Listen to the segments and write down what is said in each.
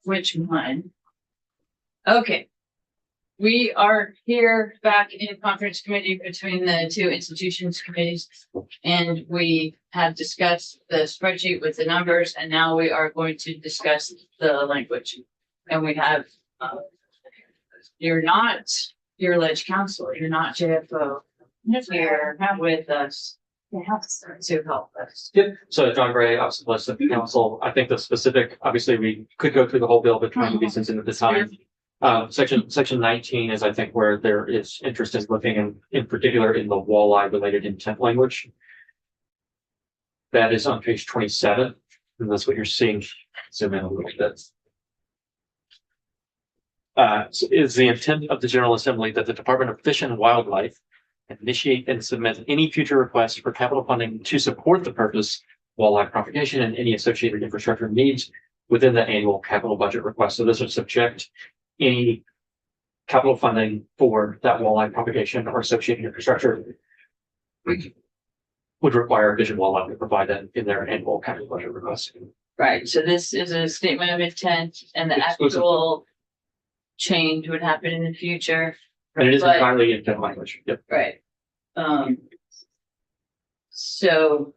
which one? Okay. We are here back in conference committee between the two institutions committees, and we have discussed the spreadsheet with the numbers, and now we are going to discuss the language. And we have, you're not your ledge council, you're not JFO, here with us to help us. Yep. So John Gray, obviously, list of council. I think the specific, obviously, we could go through the whole bill, but trying to be sensitive at the time. Section 19 is, I think, where there is interest in looking in particular in the walleye related intent language. That is on page 27, and that's what you're seeing. Zoom in a little bit. So is the intent of the General Assembly that the Department of Fish and Wildlife initiate and submit any future requests for capital funding to support the purpose walleye propagation and any associated infrastructure needs within the annual capital budget request. So this would subject any capital funding for that walleye propagation or associated infrastructure would require Fish and Wildlife to provide that in their annual capital budget request. Right, so this is a statement of intent, and the actual change would happen in the future. And it is But- entirely intent language. Yep. Right. So,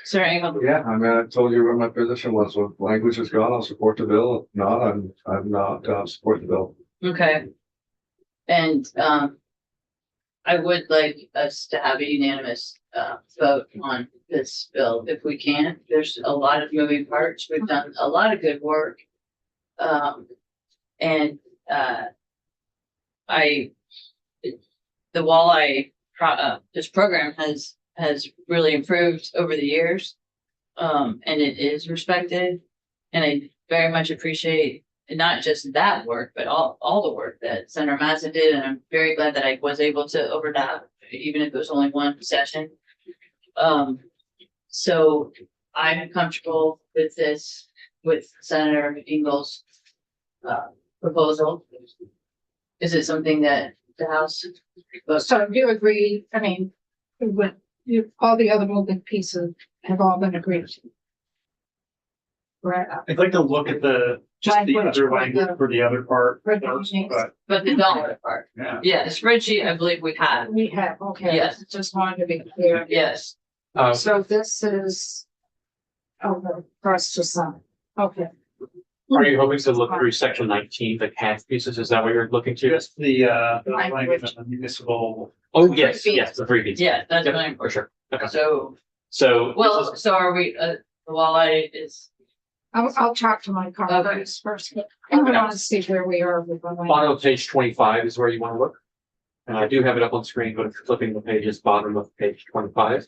Sir Engel, Yeah, I mean, I told you what my position was. If language is gone, I'll support the bill. If not, I'm not support the bill. okay. And, I would like us to have a unanimous, vote on this bill if we can. There's a lot of moving parts. We've done a lot of good work. And, the walleye this program has really improved over the years. And it is respected. And I very much appreciate not just that work, but all the work that Senator Mazza did. And I'm very glad that I was able to overlap, even if it was only one session. So I'm comfortable with this, with Senator Engel's proposal. Is it something that the House? So you agree, I mean, with all the other moving pieces have all been agreed to. Right. I'd like to look at the other language for the other part first, But the dollar part, yeah. yeah, the spreadsheet, I believe we have. We have, okay. Yes. Just wanted to be clear. Yes, So this is, for us to sign. Okay. Are you hoping to look through section 19, the CAD pieces? Is that what you're looking to? Just the language of the municipal. Oh, yes, the freebies. yeah, that's Yep, what I'm, for sure. Okay. so, So, well, so are we, the walleye is, I'll talk to my colleagues first. I want to see where we are with the bottom language. of page 25 is where you want to look. And I do have it up on screen, but if you're flipping the pages, bottom of page 25.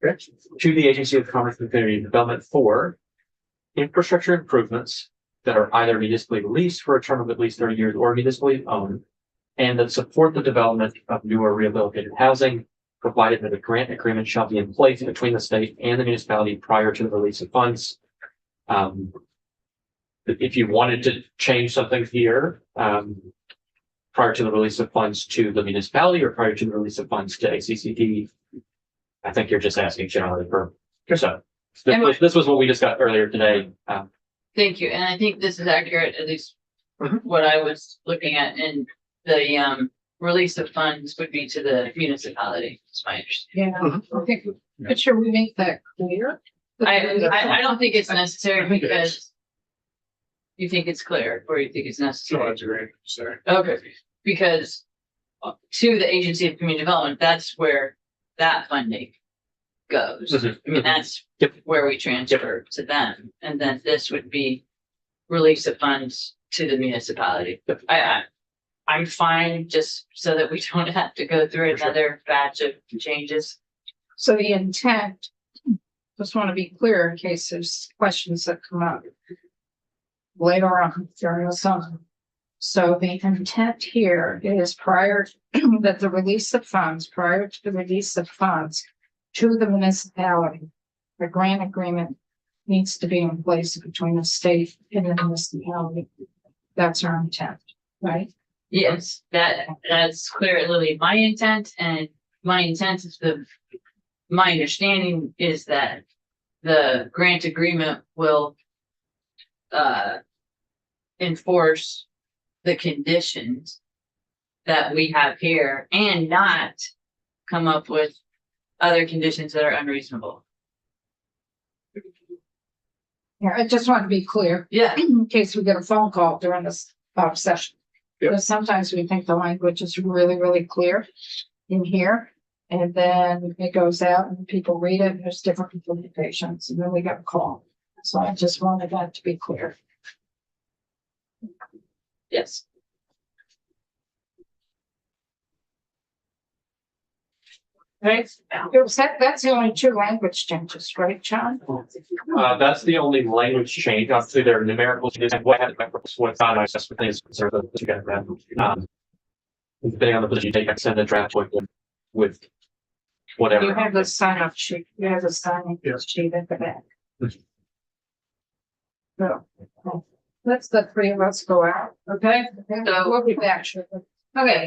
Okay. To the Agency of Commerce and Community Development for infrastructure improvements that are either municipally leased for a term of at least 30 years or municipally owned, and that support the development of newer rehabilitated housing, provided that a grant agreement shall be in place between the state and the municipality prior to the release of funds. If you wanted to change something here, prior to the release of funds to the municipality or prior to the release of funds to ACCD, I think you're just asking generally for, so this was what we discussed earlier today. thank you, and I think this is accurate, at least what I was looking at, and the, release of funds would be to the municipality, is my understanding. Yeah, I think, but should we make that clear? I don't think it's necessary because you think it's clear, or you think it's So necessary. that's great, sorry. Okay, because to the Agency of Community Development, that's where that funding goes. And that's Yep. where we transfer to them. And then this would be release of funds to the municipality. I'm fine just so that we don't have to go through For sure. another batch of changes. So the intent, just want to be clear in case there's questions that come up later on during the summer. So the intent here is prior that the release of funds, prior to the release of funds to the municipality, the grant agreement needs to be in place between the state and the municipality. That's our intent, right? Yes, that's clearly my intent, and my intent is my understanding is that the grant agreement will enforce the conditions that we have here and not come up with other conditions that are unreasonable. Yeah, I just want to be clear, Yeah, in case we get a phone call during this session. Yep. Because sometimes we think the language is really, really clear in here. And then it goes out and people read it, and there's different interpretations, and then we get a call. So I just wanted that to be clear. yes. Right? That's the only two language changes, right, John? That's the only language change. Obviously, there are numerical changes. What happens, what's not, I just think is sort of to get that. Depending on the position you take, I send a draft with whatever. You have the sign up sheet, you have the signing Yes. sheet at the back. So, let's the three of us go out, okay? So- We'll be back shortly. Okay,